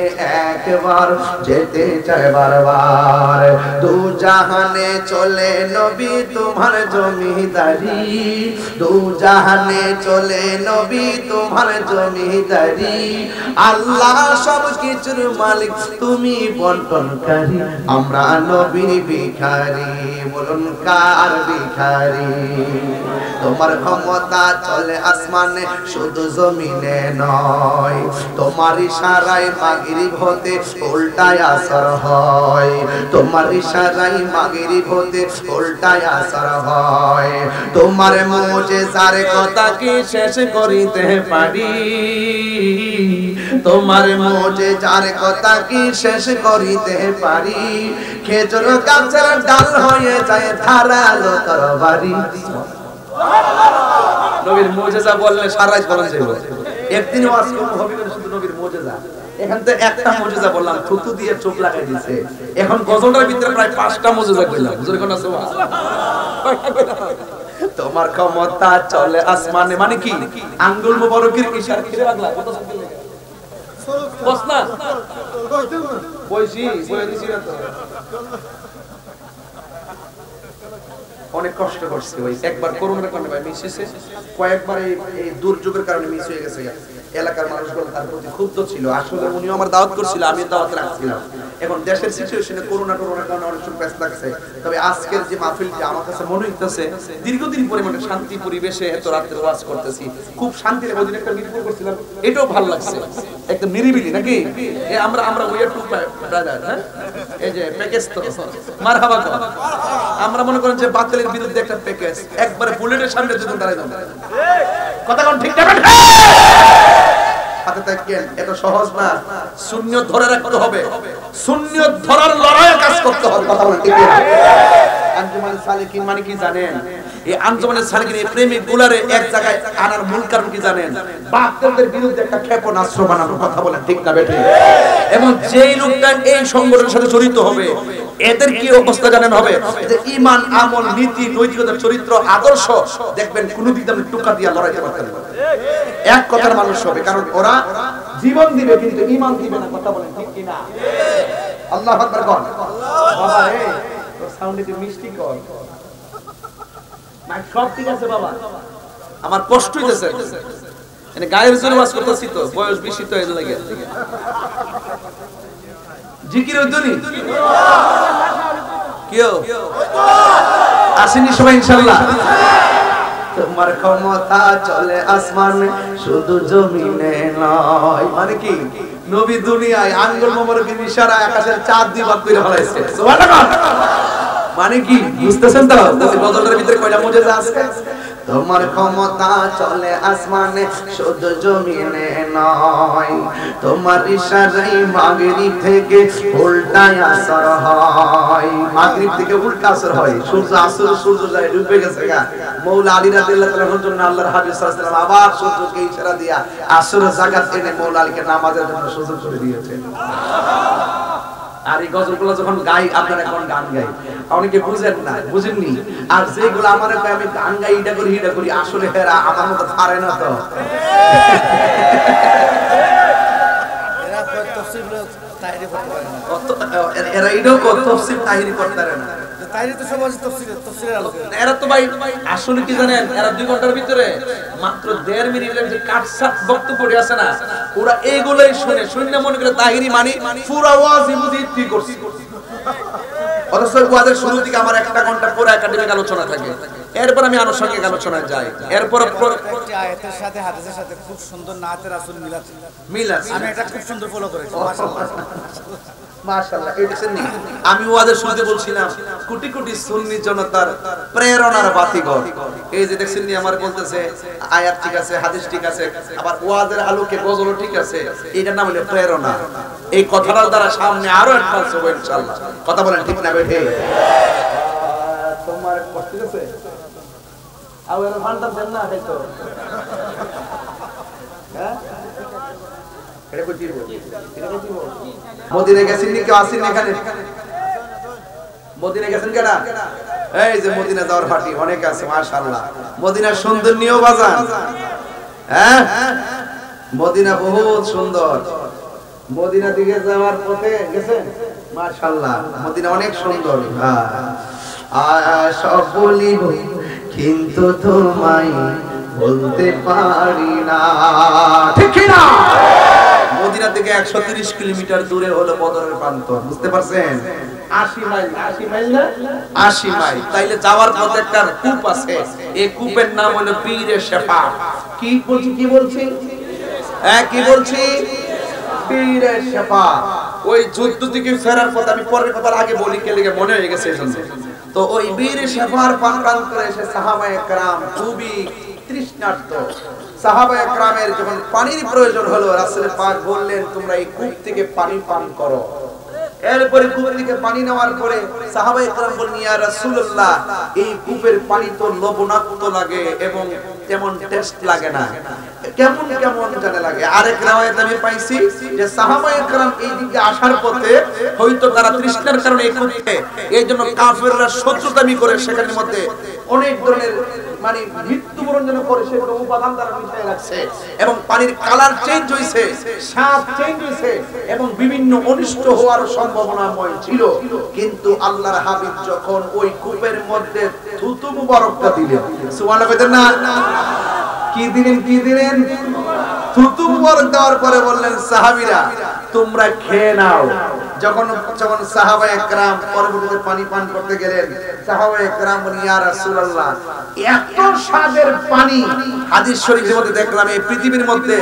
একবার, যেতে চায় বারবার। দু জাহানে চলে নবী তোমার জমিদারি, দু জাহানে চলে নবী তোমার জমিদারি। আল্লাহ সব কিছুর মালিক, তুমি বন্টনকারী, আমরা নবীর ভিখারি। বলুন কার ভিখারি? তোমার ক্ষমতা চলে আসমানে, শুধু জমিনে নয়, তোমার ইশারায় মাগরিব হতে উল্টায় আসর হয়, তোমার ইশারায় মাগরিব হতে উল্টায় আসর হয়। তোমার মুজিজার কথা কি শেষ করিতে পারি, তোমার মুজিজার কথা কি শেষ করিতে পারি? খেজুর গাছের ডাল হয়ে যায় ধারালো তরবারি। নবীর মুজিজা বললে সারা রাত বলা যাবে। একদিন ওয়াজ করব হবে শুধু নবীর মুজিজা। এখান থেকে একটা মুজিজা বললাম, থুতু দিয়ে চোখ লাগাই দিয়েছে। এখন গজলটার ভিতরে প্রায় 5টা মুজিজা কইলাম। হুজুর কোন আছে? তোমার ক্ষমতা চলে আসমানে, মানে কি? আঙ্গুল মোবারকের ইশারা খিরে লাগলা কত সাল লাগে? বস না বইছি, বই দিছি না তো। অনেক কষ্ট করছে ভাই, একবার করোনার কারণে ভাই মিস হয়েছে, কয়েকবার এই দুর্যোগের কারণে মিস হয়ে গেছে। এলাকার মানুষগুলো তার প্রতি ক্ষুব্ধ ছিল। আসলে উনিও আমার দাওয়াত করছিল, আমি দাওয়াত রাখছিলাম। এখন দেশের সিচুয়েশনে করোনার কারণে অনেক সময় ব্যস্ত লাগছে। তবে আজকের যে মাহফিলটা আমার কাছে মনে হইতেছে দীর্ঘদিন পরে মানে শান্তি পরিবেশে এত রাত্রে ওয়াজ করতেছি, খুব শান্তির মধ্যে একটা মিটিং করছিলাম, এটাও ভালো লাগছে, একদম নিরিবিলি নাকি? আমরা ওই টু ব্রাদার, হ্যাঁ, এই যে প্যাকেজ তো মারহাবা কর। আমরা মনে করেন যে বাতিলের বিরুদ্ধে একটা প্যাকেজ, একবারে বুলেটের সামনে যদি দাঁড়াই যাবে, কথা কোন ঠিক না? হাতে থাকেন, এটা সহজ না। সুন্নিয়ত ধরে রাখতে হবে, সুন্নিয়ত ধরার লড়াইয়ে কাজ করতে হবে। কথা বলেন ঠিক না? আঞ্জুমানে সালিকিন মানে কি জানেন? এই আঞ্জুমানে সালিকিন এই প্রেমিক গুলারে এক জায়গায় আনার মূল কারণ কি জানেন? বাতিলদের বিরুদ্ধে একটা ক্ষেপণাস্ত্র বানানো। কথা বলেন ঠিক না বেঠিক? এবং যেই লোকটা এই সংগঠনের সাথে জড়িত হবে, এদের কি অবস্থা জানেন হবে? যে ঈমান, আমল, নীতি, নৈতিকতা, চরিত্র, আদর্শ দেখবেন কোন দিক দিয়ে টুকা দিয়ে লড়াইতে পারতেন না। এক কথার মানুষ হবে, কারণ ওরা জীবন দিবে কিন্তু ঈমান দিবে না। কথা বলেন ঠিক কি না? আল্লাহু আকবার কর। বাবা রে, তোর সাউন্ড একটু মিষ্টি কর। মাইক সব ঠিক আছে বাবা? আমার কষ্ট হইতেছে, মানে গায়ের জোরে ওয়াজ করতেছি তো, বয়স বেশি তো এর লাগে। জিকির হইতনি কেউ আসেনি সবাই ইনশাআল্লাহ। তোমার ক্ষমতা চলে আসমানে শুধু জমিনে নয়, মানে কি নবী দুনিয়ায় আঙ্গুল মোবারকের ইশারায় আকাশের চাঁদ দিয়ে ভাগ করে ফলাইছে। সুবহানাল্লাহ। মানে কি বুঝতেছেন তো গজলের ভিতরে কয়টা মুজিজা আছে? তোমার ক্ষমতা চলে আসমানে শুধু জমিনে নয়, তোমার ইশারায় মাগরিব থেকে উল্টা আসর হয়, মাগরিব থেকে উল্টা আসর হয়, সূর্য আসর সূর্য যায় ডুবে গেছে গা। মৌলা আলী রাদিয়াল্লাহু তাআলা জন্য আল্লাহর হাবিব সাল্লাল্লাহু আলাইহি ওয়াসাল্লাম আবার সূর্যকে ইশারা দিয়া আসরের জাকাত এনে মৌলা আলীকে নামাজের জন্য সুযোগ করে দিয়েছেন। আর এই গজলগুলো যখন গাই, আপনারা এখন গান গাই, অনেকে বুঝেন না, বুঝেননি। আর যেগুলো আমার আমি গান গাই এটা করি আসলে এরা আমার মতো পারে না তো। এরা এটাও তফসির তাহিরি করতে পারে না। এরা তো ভাই আসলে কি জানেন, এরা 2 ঘন্টার ভিতরে মাত্র 1.5 মিনিটের যে কাটসাট বক্তব্য আছে না, ওরা এইগুলাই শুনে মনে করে তাহিরি মানে পুরো ওয়াজই বুঝি ঠিক করছি। অথচ ওয়াজের শুরু থেকে আমার 1 ঘন্টা পুরো একাডেমিক আলোচনা থাকে, এরপর আমি আনুষঙ্গিক আলোচনায় যাই, এরপর প্রত্যেকটি আয়াতের সাথে হাদিসের সাথে খুব সুন্দর নাতে রাসূল মিল আছে। আমি এটা খুব সুন্দর ফলো করেছি, মাশাআল্লাহ। আমি ওয়াজের শুরুতে বলছিলাম কোটি কোটি সুন্নি জনতার প্রেরণার বাতিঘর। এই যে দেখছেন নি আমার বলতেছে আয়াত ঠিক আছে, হাদিস ঠিক আছে, আবার ওয়াজের আলোকে গজলও ঠিক আছে, এটার নাম হলো প্রেরণা। এই কথাটার দ্বারা সামনে আরো অ্যাডভান্স হবে ইনশাআল্লাহ। কথা বলেন ঠিক না বেঠে? তোমার কষ্ট আছে আর এর ফান্ডা দেন না হয়তো, হ্যাঁ এটা কই দিব, এটা কই দিব। মদিনা গেছেন নি কেউ? আসেন এখানে? মদিনা গেছেন কেডা? এই যে মদিনা যাওয়ার পার্টি অনেক আছে মাশাআল্লাহ। মদিনার সুন্দর নিও বাজান, হ্যাঁ মদিনা বহুত সুন্দর। মদিনা দিকে যাওয়ার পথে গেছেন? মাশাআল্লাহ মদিনা অনেক সুন্দর। সব বলিব কিন্তু তোমায় বলতে পারি না, ঠিক না? মদিনা থেকে 130 কিলোমিটার দূরে হলো বদরের প্রান্তর, বুঝতে পারছেন? 80 মাইল, 80 মাইল না 80 মাইল। তাইলে যাওয়ার পথে একটা কূপ আছে, এই কূপের নাম হলো পীরে শেফা। কি বলছি হ্যাঁ কি বলছি? পীরে শেফা। ওই যুদ্ধ থেকে ফেরার পথে, আমি পরের কথা আগে বলি কে লেগে মনে হয়ে গেছে এজন্য। তো ওই পীরে শেফার প্রান্তরে এসে সাহাবায়ে কেরাম খুবই তৃষ্ণার্ত। সাহাবায়ে কেরামের যখন পানির প্রয়োজন হলো, রাসূল পাক বললেন তোমরা এই কূপ থেকে পানি পান করো। এরপরে কূপ থেকে পানি নেওয়ার পরে সাহাবায়ে কেরাম বললেন ইয়া রাসূলুল্লাহ এই কূপের পানি তো লবণাক্ত লাগে এবং তেমন টেস্ট লাগে না, কেমন কেমন জানে লাগে। আরেক riwayat আমি পাইছি যে সাহাবায়ে কেরাম এই দিকে আসার পথে হয়তো তারা তৃষ্ণার কারণে এই কূপে, এইজন্য কাফেররা শত্রুতামি করে সেখানের মধ্যে অনেক ধরনের মানে মৃত্যুবরণ যেন করে সেগুলো উপাদান দ্বারা মিশিয়ে রাখছে এবং পানির কালার চেঞ্জ হইছে, স্বাদ চেঞ্জ হইছে এবং বিভিন্ন অনিষ্ট হওয়ার সম্ভাবনাময় ছিল। কিন্তু আল্লাহর হাবিব যখন ওই কূপের মধ্যে থুতু মুবারকটা দিলেন, সুবহানাল্লাহ কইতেন না? কি দিলেন? থুতু মুবারক দেওয়ার পরে বললেন সাহাবীরা তোমরা খেয়ে নাও। যখন সাহাবায়ে কেরাম পরবর্তীতে পানি পান করতে গেলেন, সাহাবায়ে কেরাম বলেন ইয়া রাসূলুল্লাহ এত স্বাদের পানি, হাদিস শরীফের মধ্যে দেখলাম এই পৃথিবীর মধ্যে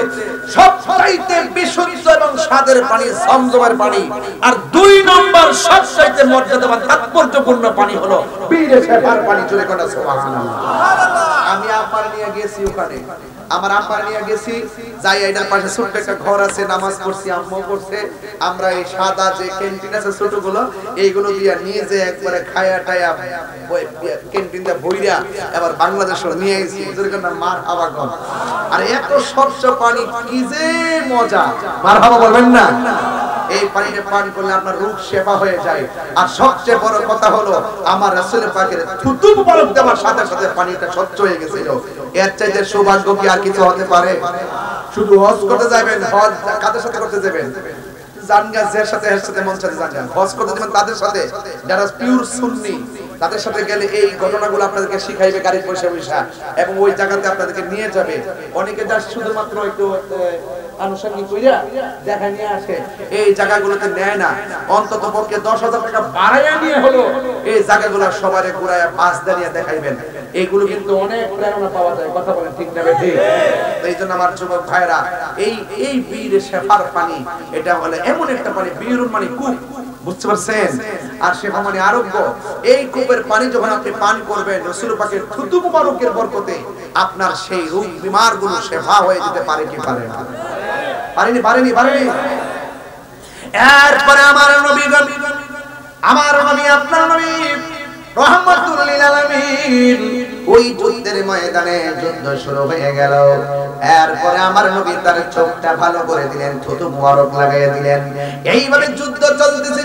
সবচাইতে বিশুদ্ধ এবং স্বাদের পানি জমজমের পানি, আর 2 নম্বর সবচাইতে মর্যাদাবান তাৎপর্যপূর্ণ পানি হলো পীরে শেফার পানি। চলে কোন সুবহানাল্লাহ। আমি আব্বার নিয়ে গেছি ওখানে, আমার আব্বার নিয়ে গেছি, যাই এটার পাশে ছোট্ট একটা ঘর আছে, নামাজ পড়ছি, আম্মু করছে। আমরা এই সাদা যে ক্যান্টিন আছে ছোটগুলো, এইগুলো দিয়া নিয়ে যে একবারে খায়া টায়া ক্যান্টিনটা বইরা এবার বাংলাদেশে নিয়ে এসেছি। যেরকম মারহাবা গো, আর এত স্বচ্ছ পানি কি যে মজা, মারহাবা বলবেন না? এই পানিতে পান করলে আপনার রোগ শেফা হয়ে যায়। আর সবচেয়ে বড় কথা হলো আমার রাসূল পাকের থুতু মুবারক দেওয়ার সাথে সাথে পানিটা স্বচ্ছ হয়ে গেছিল। এর চাইতে সৌভাগ্য কি আর কিছু হতে পারে? শুধু হজ করতে যাবেন, হজ কাদের সাথে করতে যাবেন? জানগা যার সাথে এর সাথে মন সাথে জানগা হজ করতে যাবেন তাদের সাথে যারা পিওর সুন্নি, তাদের সাথে গেলে এই ঘটনাগুলো আপনাদেরকে শিখাইবে গাড়ি পয়সা পয়সা, এবং ওই জায়গাতে আপনাদেরকে নিয়ে যাবে। অনেকে যা শুধুমাত্র একটু আনুষঙ্গিক কইরা দেখা নিয়ে আসে, এই জায়গাগুলোতে নেয় না। অন্তত পক্ষে 10,000 টাকা বাড়াইয়া নিয়ে হলো এই জায়গাগুলো সবারে ঘুরাইয়া পাঁচ দাঁড়িয়ে দেখাইবেন। এইগুলো কিন্তু অনেক প্রেরণা পাওয়া যায়। কথা বলেন ঠিক না বেঠিক? এই জন্য আমার যুবক ভাইরা, এই বীর শেফার পানি, এটা হলো এমন একটা পানি, বীর মানে কূপ, বুঝতে পারছেন? আর শেফা মানে আরোগ্য। এই কূপের পানি যখন আপনি পান করবেন, রাসূল পাকের থুতু মুবারকের বরকতে আপনার সেই রোগ বিমারগুলো শেফা হয়ে যেতে পারে কি পারে না? পারেনি। এরপরে আমার নবী আপনার নবী রাহমাতুল লিল আলামিন, ওই যুদ্ধের ময়দানে যুদ্ধ শুরু হয়ে গেল। এরপরে আমার নবী তার চোখটা ভালো করে দিলেন, থুতু মুবারক লাগাইয়া দিলেন। এইভাবে যুদ্ধ চলতেছে।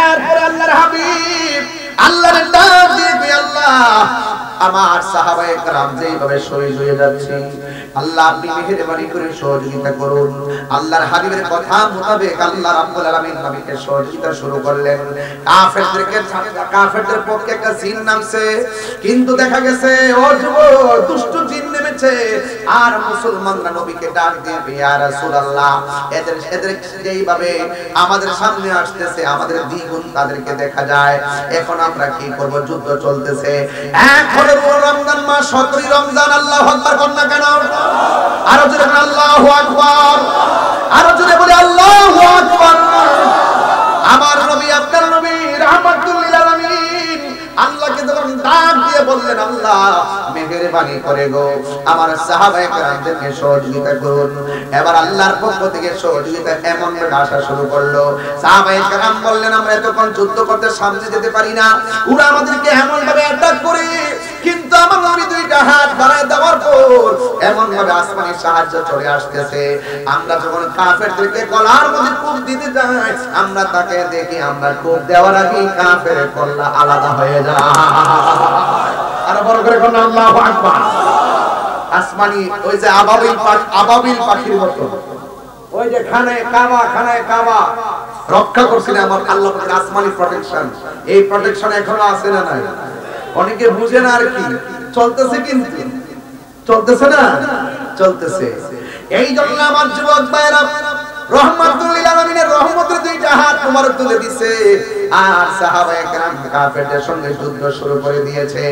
এরপরে আল্লাহর হাবিব আল্লাহর ডাক দিয়ে, আল্লাহ আমার সাহাবায়ে কেরাম যেভাবে শহীদ হয়ে যাচ্ছে, আল্লাহ আপনি মেহেরবানি করে সহযোগিতা করুন। আল্লাহর হাবিবের কথা মোতাবেক আল্লাহ রাব্বুল আলামিন নবীকে সহযোগিতা শুরু করলেন। কাফেরদের পক্ষে একটা জিন নামছে, কিন্তু দেখা গেছে ও যুবক, দুষ্ট জিন নেমেছে। আর মুসলমানরা নবীকে ডাক দিয়ে, ইয়া রাসূলুল্লাহ, এদের যেইভাবে আমাদের সামনে আসতেছে, আমাদের দ্বিগুণ তাদেরকে দেখা যায়। এখন আমরা কি করব? যুদ্ধ চলতেছে, এখন রমজান মাস, 17 রমজান। আল্লাহু আকবার কোন না কেন? আরো জোরে বলে আল্লাহু আকবার, আরো জোরে বলে আল্লাহু আকবার। আমার নবী আপনার নবী রাহমাতুল লিল আলামিন আল্লাহকে যখন ডাক দিয়ে বললেন, আল্লাহ মেহেরবানি করে গো আমার সাহাবায়ে কেরামদেরকে সহযোগিতা করুন। এবার আল্লাহর পক্ষ থেকে সহযোগিতা এমন ভাবে আসা শুরু করলো, সাহাবায়ে কেরাম বললেন, আমরা এতক্ষণ যুদ্ধ করতে সামনে যেতে পারি না, ওরা আমাদেরকে এমন ভাবে অ্যাটাক করে। কিন্তু আমার নবী দুইটা হাত বাড়ায় দেওয়ার পর এমন ভাবে আসমানি সাহায্য চলে আসতেছে। আমরা যখন কাফেরদেরকে গলার মধ্যে কূপ দিতে যাই, আমরা তাকে দেখি, আমরা কূপ দেওয়ার আগে কাফেরের গলা আলাদা হয়ে যায়। আর বড় করে কোন আল্লাহু আকবার। আসমানি ওই যে আবাবিল পাখির মতো, ওই যে খানায় কাবা রক্ষা করছিলেন আমার আল্লাহ পাকের আসমানি প্রোটেকশন। এই প্রোটেকশন এখনো আছে না নাই? অনেকে বুঝে না, আর কি চলতেছে, কিন্তু চলতেছে না, চলতেছে। এই জন্য আমার যুবক ভাইরা রাহমাতুল লিল আলামিনের রহমতের দুইটা হাত মোবারক তুলে দিয়েছে, আর সাহাবায়ে কেরাম কাফেরদের সঙ্গে যুদ্ধ শুরু করে দিয়েছে।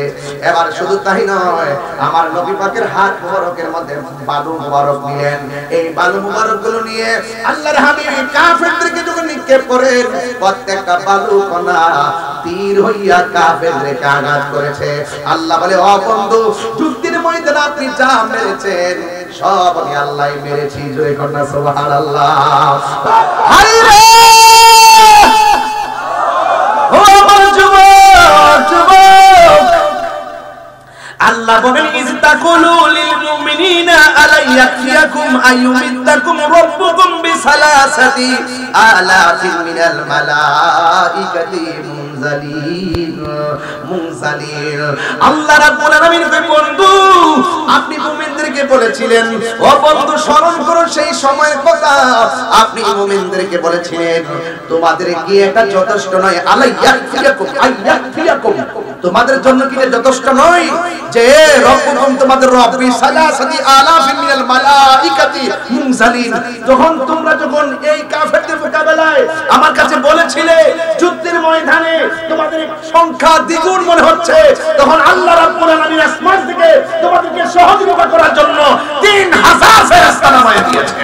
এবার শুধু তাই নয়, আমার নবী পাকের হাত মোবারকের মধ্যে বালু মোবারক নিলেন। এই বালু মোবারকগুলো নিয়ে আল্লাহর হাবিব কাফেরদেরকে যখন নিক্ষেপ করেন, প্রত্যেকটা বালু কণা তীর হইয়া কাফেরদেরকে আঘাত করেছে। আল্লাহ বলে, ও বন্ধু, যুদ্ধের ময়দানে আপনি যা মেরেছেন সব আমি আল্লাহই মেরেছি। জয় কন্যা সুবহানাল্লাহ। হায়রে ও আমার যুবক, আল্লাহ বলেন, ইস্তাকুলু লিল মুমিনিনা আলা ইয়াকফিয়াকুম আইয়ুমিদ্দাকুম রাব্বুকুম বিসালাসাতি আলাফিন মিনাল মালাইকাতি মুনজালিন। আল্লাহ রাব্বুল আলামিন কই, বন্ধু আপনি মুমিনদেরকে বলেছিলেন, ও বন্ধু স্মরণ করো সেই সময়ের কথা, আপনি মুমিনদেরকে বলেছিলেন তোমাদের কি এটা যথেষ্ট নয়? আলাইয়াকফিয়াকুম, তোমাদের জন্য কি যথেষ্ট নয় যে রব্বুকুম, তোমাদের রব, বিসালাসাতি আলাফিন মিনাল মালাইকাতি মুনজালিন। যখন এই কাফেরদের মোকাবেলায় আমার কাছে বলেছিলে যুদ্ধের ময়দানে তোমাদের সংখ্যা দ্বিগুণ মনে হচ্ছে, তখন আল্লাহ রাব্বুল আলামিন আসমান থেকে তোমাদেরকে সহযোগিতা করার জন্য 3000 ফেরেশতা নামায় দিয়েছে।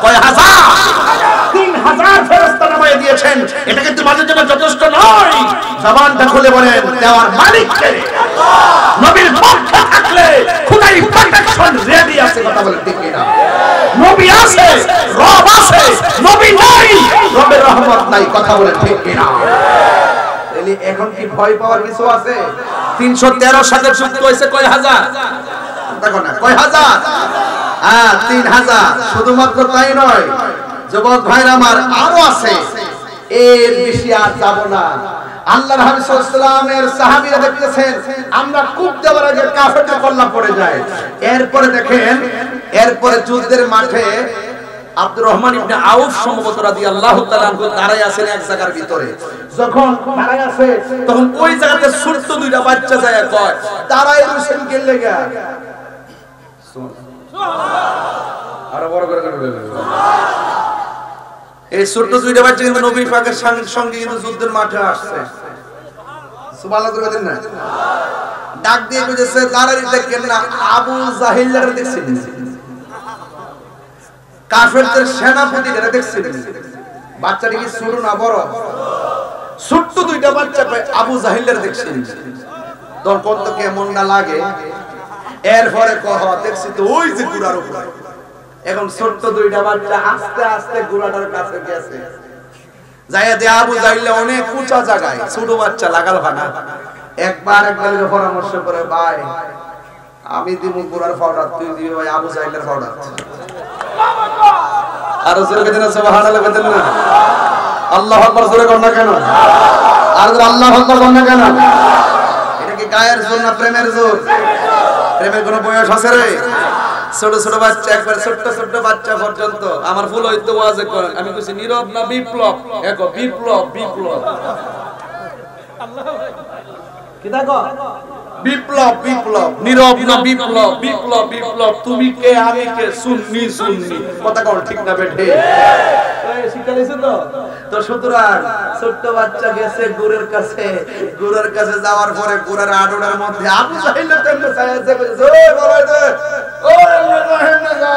কয় হাজার? 3000 ফেরেশতা নামায় দিয়েছেন। এটা কি তোমাদের জন্য যথেষ্ট নয়? জবানটা খুলে বলেন, দেওয়ার মালিক কে? নবীর পক্ষে থাকলে খোদাই প্রোটেকশন রেডি আছে। কথা বলেন ঠিক কিনা? নবী আছে, রব আছে, নবী নাই, রবের রহমত নাই। কথা বলেন ঠিক কিনা? তাহলে এখন কি ভয় পাওয়ার কিছু আছে? 313 সাথে যুক্ত হয়েছে কয় হাজার? দেখো না, কয় হাজার? 3000। শুধুমাত্র তাই নয় যুবক ভাইরা আমার, আরো আছে, এর বেশি আর যাব না। আল্লাহর হাবিব সাল্লাল্লাহু আলাইহি ওয়াসাল্লামের সাহাবীরা দেখতেছেন আমরা কূপ দেওয়ার আগে কাফেরদের কল্লা পড়ে যায়। এরপরে দেখেন, এরপরে যুদ্ধের মাঠে আব্দুর রহমান ইবনে আউফ সম্ভবত রাদিয়াল্লাহু তাআলা আনহু দাঁড়ায় আছেন এক জায়গার ভিতরে। যখন দাঁড়ায় আছে তখন ওই জায়গাতে ছোট্ট দুইটা বাচ্চা যায় কয় দাঁড়ায় রইছেন কে লাগা? আর বড় করে এই ছোট্ট দুইটা বাচ্চা কিন্তু নবী পাকের সঙ্গে কিন্তু যুদ্ধের মাঠে আসছে। সুবহানাল্লাহ বলেন না? ডাক দিয়ে কইছে দাঁড়াই দেখেন না আবু জাহিলরে দেখছেন? কাফেরদের সেনাপতিরা দেখছেন? বাচ্চাটি কি ছোট না বড়? ছোট্ট দুইটা বাচ্চা কয় আবু জাহিলরে দেখছেন? তোর কত কেমন না লাগে? এরপরে কহ দেখছি তো ওই যে গুড়ার উপরে। এখন ছোট্ট দুইটা বাচ্চা আস্তে আস্তে গুড়াটার কাছে গেছে, যাইয়া দে আবু জাহিল অনেক উঁচা জায়গায়, ছোট বাচ্চা লাগাল ভাঙা। একবার পরামর্শ করে ভাই আমি দিমু গুড়ার পাউডার, তুই দিবি ভাই আবু জাহিলের পাউডার। আর জোরে দেন সুবহানাল্লাহ বলেন না? আল্লাহু আকবার জোরে কর না কেন? আর আল্লাহু আকবার বল না কেন? এটা কি গায়ের জোর না প্রেমের জোর? প্রেমের কোনো বয়স আছে রে? ছোট ছোট বাচ্চা, একবার ছোট ছোট বাচ্চা পর্যন্ত আমার ফুল হইতে ওয়াজে করেন। আমি কইছি নীরব না বিপ্লব? দেখো বিপ্লব বিপ্লব কি দেখো বিপ্লব বিপ্লব, নীরব না বিপ্লব? বিপ্লব বিপ্লব, তুমি কে আমি কে, সুন্নি সুন্নি, কথা কোন ঠিক না বেঠে? শিক্ষা দিয়েছে তো? তো সুতরাং ছোট্ট বাচ্চা গেছে গুরের কাছে, গুরের কাছে যাওয়ার পরে গুরের আড়ুটার মধ্যে আবু জাহিল তেমনে ছায়াছে কইছে ওই বাবা দে ওই রহিম না।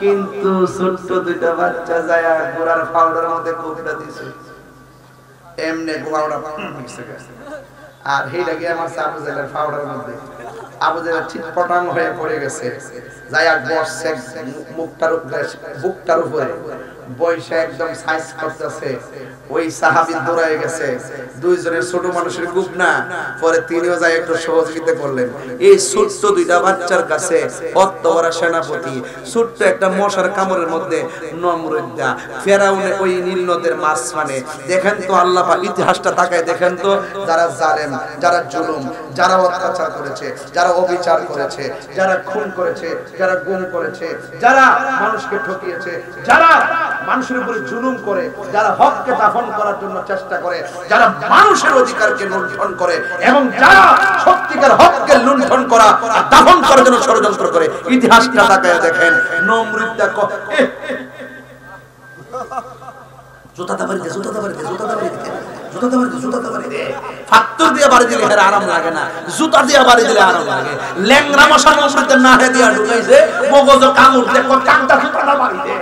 কিন্তু ছোট্ট দুইটা বাচ্চা যায় গুরার পাউডারের মধ্যে কোপটা দিছে, এমনে গোলাটা মিক্স হয়ে গেছে। আর হেইটা গিয়ে আমার আবু জাহিলের পাউডারের মধ্যে আবু জাহিল ঠিক পটাং হয়ে পড়ে গেছে, যায় আর বসছে মুখটার উপরে, বুকটার উপরে বয়সে একদম সাইজ করতেছে। ওই সাহাবী দৌড়ায় গেছে, দুইজনের ছোট মানুষের গ্রুপ না, পরে তিনিও যায় একটু সহযোগিতা করলেন। এই ছোট্ট দুইটা বাচ্চার কাছে অত বড় সেনাপতি, ছোট্ট একটা মশার কামড়ের মধ্যে নমরুদ্দা ফেরাউনের ওই নীল নদের মাঝখানে। দেখেন তো আল্লাহ পাক ইতিহাসটা তাকায় দেখেন তো, যারা জালেম, যারা জুলুম, যারা অত্যাচার করেছে, যারা অবিচার করেছে, যারা খুন করেছে, যারা গুম করেছে, যারা মানুষকে ঠকিয়েছে, যারা মানুষের উপরে জুলুম করে, যারা হককে দাফন করার জন্য চেষ্টা করে, যারা মানুষের অধিকারকে লুণ্ঠন করে এবং যারা সত্যিকার হককে লুণ্ঠন করা আর দাফন করার জন্য ষড়যন্ত্র করে, ইতিহাসটা তাকায় দেখেন। নমরুদ্দা জুতাটা বাড়ি দে, জুতাটা বাড়ি দে, জুতাটা বাড়ি দে, জুতাটা বাড়ি দে, জুতাটা বাড়ি দে। ফাত্তর দিয়ে বাড়ি দিলে এর আরাম লাগে না, জুতা দিয়ে বাড়ি দিলে আরাম লাগে। ল্যাংরা মশা নমরুদ্দের নাহে দিয়া ঢুকাইছে, মগজ কামড় দে, কাঁটা জুতাটা বাড়ি দে।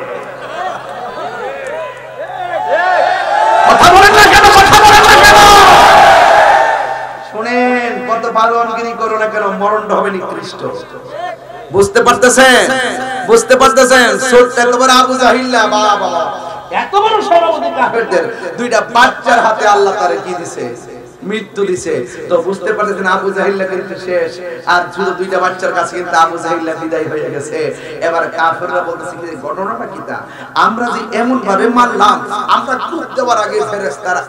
কথা বলেন না কেন? কথা বলেন না কেন? শুনেন, কত বারোয়ানগিরি করো না কেন, মরণটা হবে নিকৃষ্ট। বুঝতে পারতেছেন? বুঝতে পারতেছেন? ছোট্ট এত বড় আবু জাহিল না, বাবা এত বড় সভাপতি কাফেরদের দুইটা বাচ্চার হাতে আল্লাহ তারে কি দিছে? মৃত্যু দিছে। তো বুঝতে পারতেছেন আবু জাহিল কিন্তু শেষ, আর শুধু দুইটা বাচ্চার কাছে কিন্তু আবু জাহিল বিদায় হয়ে গেছে। এবার কাফেররা বলতেছে কি ঘটনাটা কিটা? আমরা যে এমন ভাবে মারলাম, আমরা কূপ দেওয়ার আগে ফেরেশতারা,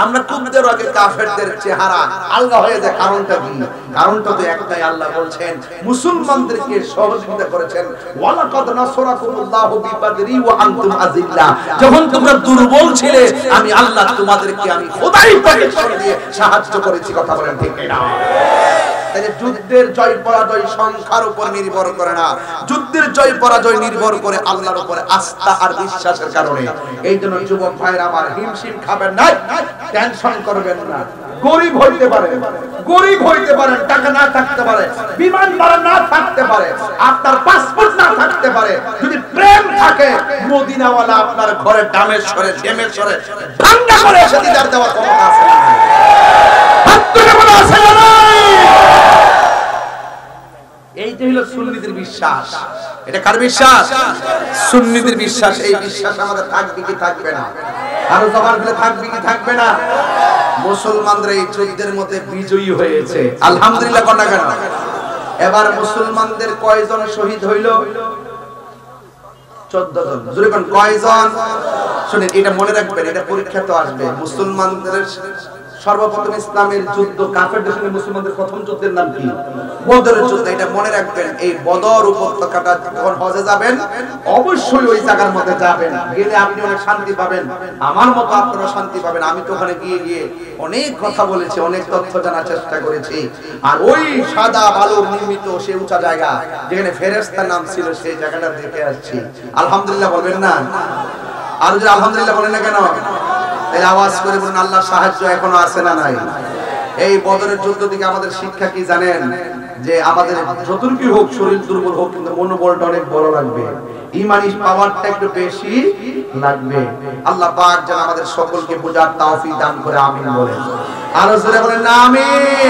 আমরা কূপ দেওয়ার আগে কাফেরদের চেহারা আলগা হয়ে যায়। কারণটা কি? কারণটা তো একটাই, আল্লাহ বলছেন মুসলমানদেরকে সহযোগিতা করেছেন। ওয়ালাকাদ নাসরাকুমুল্লাহু বিবাদরি ওয়া আনতুম আযিল্লা, যখন তোমরা দুর্বল ছিলে আমি আল্লাহ তোমাদেরকে আমি খোদাই প্রোটেকশন দিয়ে সাহায্য করেছি। কথা বলেন ঠিক না? তাহলে যুদ্ধের জয় পরাজয় সংখ্যার উপর নির্ভর করে না, যুদ্ধের জয় পরাজয় নির্ভর করে আল্লাহর উপরে আস্থা আর বিশ্বাসের কারণে। এই জন্য যুবক ভাইরা আমার, হিমশিম খাবেন না, টেনশন করবেন না। গরিব হইতে পারে, গরিব হইতে পারেন, টাকা না থাকতে পারে, বিমান ভাড়া না থাকতে পারে, আপনার পাসপোর্ট না থাকতে পারে, যদি প্রেম থাকে মদিনাওয়ালা আপনার ঘরে ডামেশ্বরে ডেমেশ্বরে ভাঙা করে এসে দিদার দেওয়ার ক্ষমতা আছে না? এইটা হলো সুন্নিদের বিশ্বাস। এটা কার বিশ্বাস? সুন্নিদের বিশ্বাস। এই বিশ্বাস আমাদের থাকবে কি থাকবে না? আরো জবান দিলে থাকবে কি থাকবে না? মুসলমানরা এই যুদ্ধের মধ্যে বিজয়ী হয়েছে, আলহামদুলিল্লাহ। কন্যা কেন? এবার মুসলমানদের কয়জন শহীদ হইল? 14 জন। জোরে কোন কয়জন? শুনেন, এটা মনে রাখবেন, এটা পরীক্ষা তো আসবে। মুসলমানদের সর্বপ্রথম ইসলামের যুদ্ধ কাফেরদের সঙ্গে মুসলমানদের প্রথম যুদ্ধের নাম কি? বদরের যুদ্ধ। এটা মনে রাখবেন। এই বদর উপত্যকাটা যখন হজে যাবেন অবশ্যই ওই জায়গার মধ্যে যাবেন, গেলে আপনি অনেক শান্তি পাবেন, আমার মতো আপনারা শান্তি পাবেন। আমি তো ওখানে গিয়ে অনেক কথা বলেছি, অনেক তথ্য জানার চেষ্টা করেছি। আর ওই সাদা বালুর নির্মিত সেই উঁচা জায়গা যেখানে ফেরেশতার নাম ছিল, সেই জায়গাটা দেখে আসছি। আলহামদুলিল্লাহ বলবেন না? আর যদি আলহামদুলিল্লাহ বলেন না কেন? এই আওয়াজ করে বলুন আল্লাহর সাহায্য এখনো আছে না নাই? এই বদরের যুদ্ধ থেকে আমাদের শিক্ষা কি জানেন? যে আমাদের যতটুকু হোক, শরীর দুর্বল হোক, কিন্তু মনোবলটা অনেক বড় লাগবে, ঈমানি পাওয়ারটা একটু বেশি লাগবে। আল্লাহ পাক যেন আমাদের সকলকে বোঝার তৌফিক দান করে। আমিন বলেন। আরো জোরে বলেন না আমিন।